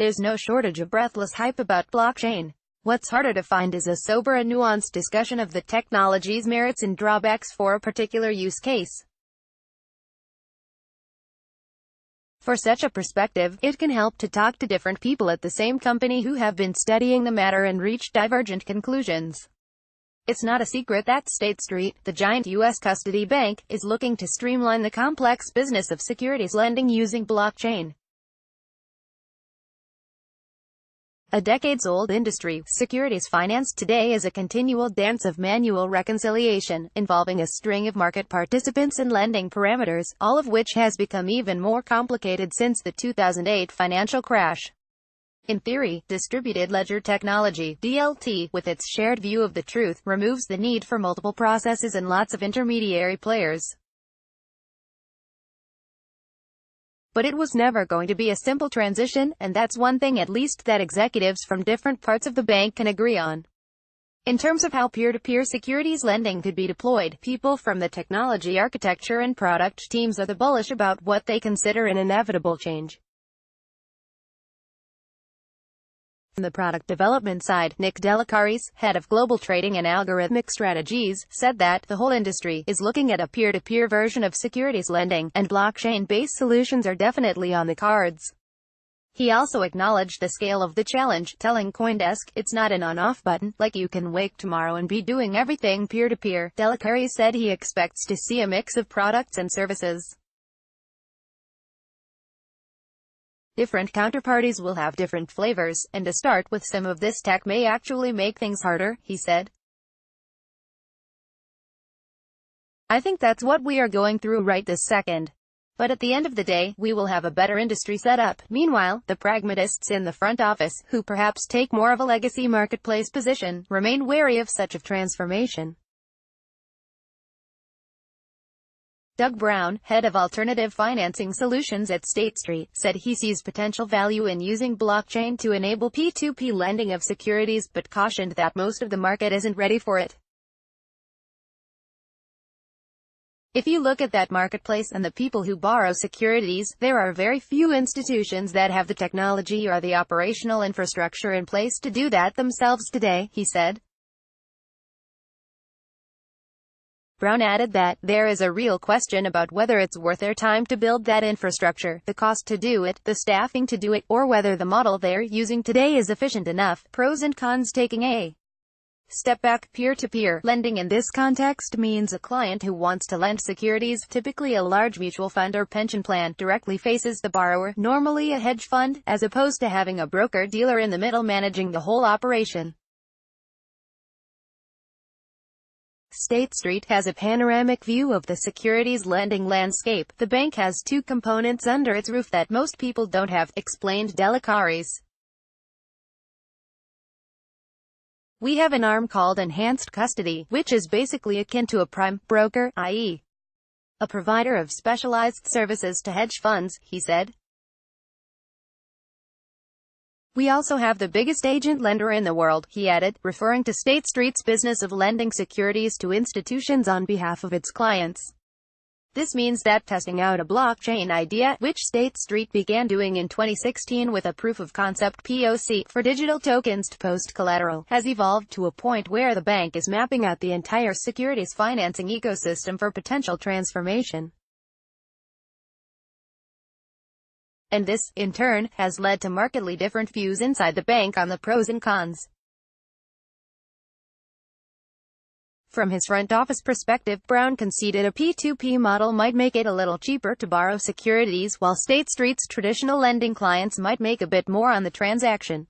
There's no shortage of breathless hype about blockchain. What's harder to find is a sober and nuanced discussion of the technology's merits and drawbacks for a particular use case. For such a perspective, it can help to talk to different people at the same company who have been studying the matter and reached divergent conclusions. It's not a secret that State Street, the giant U.S. custody bank, is looking to streamline the complex business of securities lending using blockchain. A decades-old industry, securities finance today is a continual dance of manual reconciliation, involving a string of market participants and lending parameters, all of which has become even more complicated since the 2008 financial crash. In theory, distributed ledger technology, DLT, with its shared view of the truth, removes the need for multiple processes and lots of intermediary players. But it was never going to be a simple transition, and that's one thing at least that executives from different parts of the bank can agree on. In terms of how peer-to-peer securities lending could be deployed, people from the technology architecture and product teams are the bullish about what they consider an inevitable change. From the product development side, Nick Delacaris, head of global trading and algorithmic strategies, said that the whole industry is looking at a peer-to-peer version of securities lending, and blockchain-based solutions are definitely on the cards. He also acknowledged the scale of the challenge, telling CoinDesk, "It's not an on-off button, like you can wake tomorrow and be doing everything peer-to-peer." Delacaris said he expects to see a mix of products and services. Different counterparties will have different flavors, and to start with some of this tech may actually make things harder, he said. "I think that's what we are going through right this second. But at the end of the day, we will have a better industry set up." Meanwhile, the pragmatists in the front office, who perhaps take more of a legacy marketplace position, remain wary of such a transformation. Doug Brown, head of alternative financing solutions at State Street, said he sees potential value in using blockchain to enable P2P lending of securities, but cautioned that most of the market isn't ready for it. "If you look at that marketplace and the people who borrow securities, there are very few institutions that have the technology or the operational infrastructure in place to do that themselves today," he said. Brown added that, "There is a real question about whether it's worth their time to build that infrastructure, the cost to do it, the staffing to do it, or whether the model they're using today is efficient enough." Pros and cons. Taking a step back, peer-to-peer lending in this context means a client who wants to lend securities, typically a large mutual fund or pension plan, directly faces the borrower, normally a hedge fund, as opposed to having a broker-dealer in the middle managing the whole operation. State Street has a panoramic view of the securities lending landscape. "The bank has two components under its roof that most people don't have," explained Delacaris. "We have an arm called enhanced custody, which is basically akin to a prime broker, i.e., a provider of specialized services to hedge funds," he said. "We also have the biggest agent lender in the world," he added, referring to State Street's business of lending securities to institutions on behalf of its clients. This means that testing out a blockchain idea, which State Street began doing in 2016 with a proof-of-concept POC for digital tokens to post collateral, has evolved to a point where the bank is mapping out the entire securities financing ecosystem for potential transformation. And this, in turn, has led to markedly different views inside the bank on the pros and cons. From his front office perspective, Brown conceded a P2P model might make it a little cheaper to borrow securities, while State Street's traditional lending clients might make a bit more on the transaction.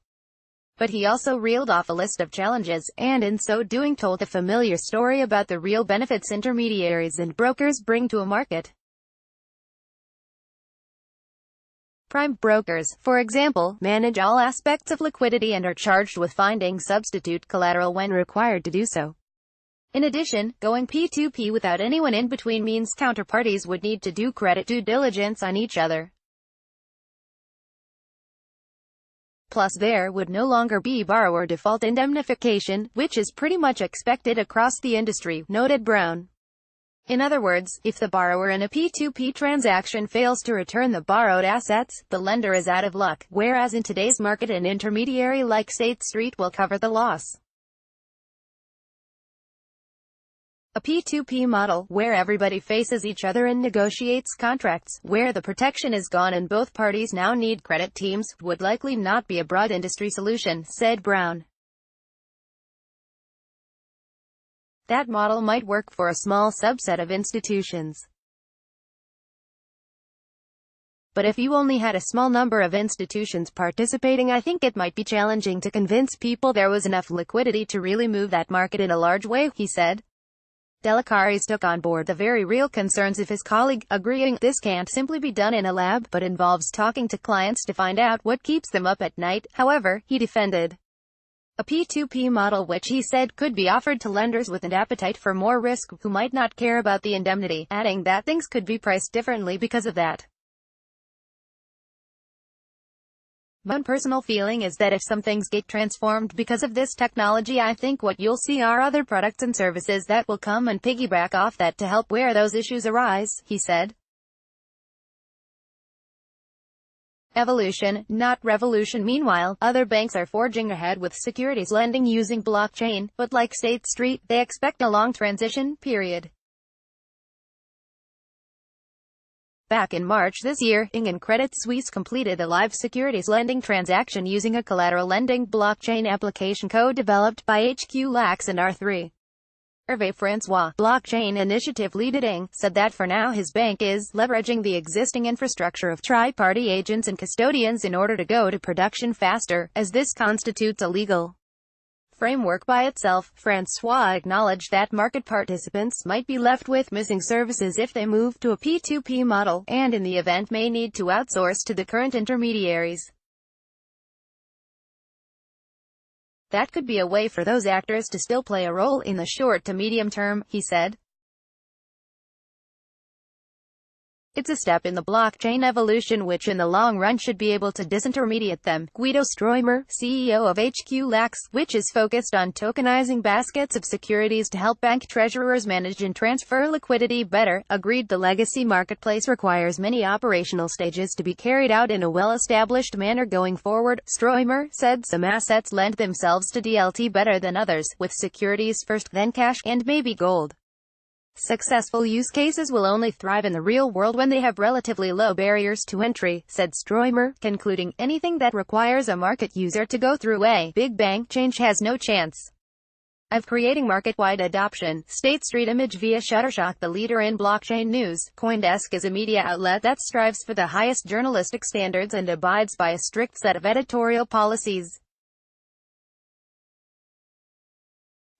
But he also reeled off a list of challenges, and in so doing told a familiar story about the real benefits intermediaries and brokers bring to a market. Prime brokers, for example, manage all aspects of liquidity and are charged with finding substitute collateral when required to do so. In addition, going P2P without anyone in between means counterparties would need to do credit due diligence on each other. Plus there would no longer be borrower default indemnification, which is pretty much expected across the industry, noted Brown. In other words, if the borrower in a P2P transaction fails to return the borrowed assets, the lender is out of luck, whereas in today's market an intermediary like State Street will cover the loss. A P2P model, where everybody faces each other and negotiates contracts, where the protection is gone and both parties now need credit teams, would likely not be a broad industry solution, said Brown. That model might work for a small subset of institutions. But if you only had a small number of institutions participating, I think it might be challenging to convince people there was enough liquidity to really move that market in a large way, he said. Delacaris took on board the very real concerns of his colleague, agreeing, this can't simply be done in a lab, but involves talking to clients to find out what keeps them up at night. However, he defended a P2P model which he said could be offered to lenders with an appetite for more risk, who might not care about the indemnity, adding that things could be priced differently because of that. My own personal feeling is that if some things get transformed because of this technology, I think what you'll see are other products and services that will come and piggyback off that to help where those issues arise, he said. Evolution, not revolution. Meanwhile, other banks are forging ahead with securities lending using blockchain, but like State Street, they expect a long transition period. Back in March this year, ING and Credit Suisse completed a live securities lending transaction using a collateral lending blockchain application co-developed by HQLAX and R3. Hervé François, blockchain initiative lead at ING, said that for now his bank is leveraging the existing infrastructure of tri-party agents and custodians in order to go to production faster, as this constitutes a legal framework by itself. François acknowledged that market participants might be left with missing services if they move to a P2P model, and in the event may need to outsource to the current intermediaries. That could be a way for those actors to still play a role in the short to medium term, he said. It's a step in the blockchain evolution which in the long run should be able to disintermediate them. Guido Stroimer, CEO of HQLAX, which is focused on tokenizing baskets of securities to help bank treasurers manage and transfer liquidity better, agreed the legacy marketplace requires many operational stages to be carried out in a well-established manner going forward. Stroimer said some assets lend themselves to DLT better than others, with securities first, then cash, and maybe gold. Successful use cases will only thrive in the real world when they have relatively low barriers to entry, said Stroimer, concluding, anything that requires a market user to go through a big bang change has no chance of creating market-wide adoption. State Street image via Shutterstock. The leader in blockchain news, CoinDesk is a media outlet that strives for the highest journalistic standards and abides by a strict set of editorial policies.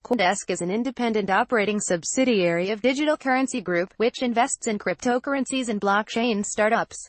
CoinDesk is an independent operating subsidiary of Digital Currency Group, which invests in cryptocurrencies and blockchain startups.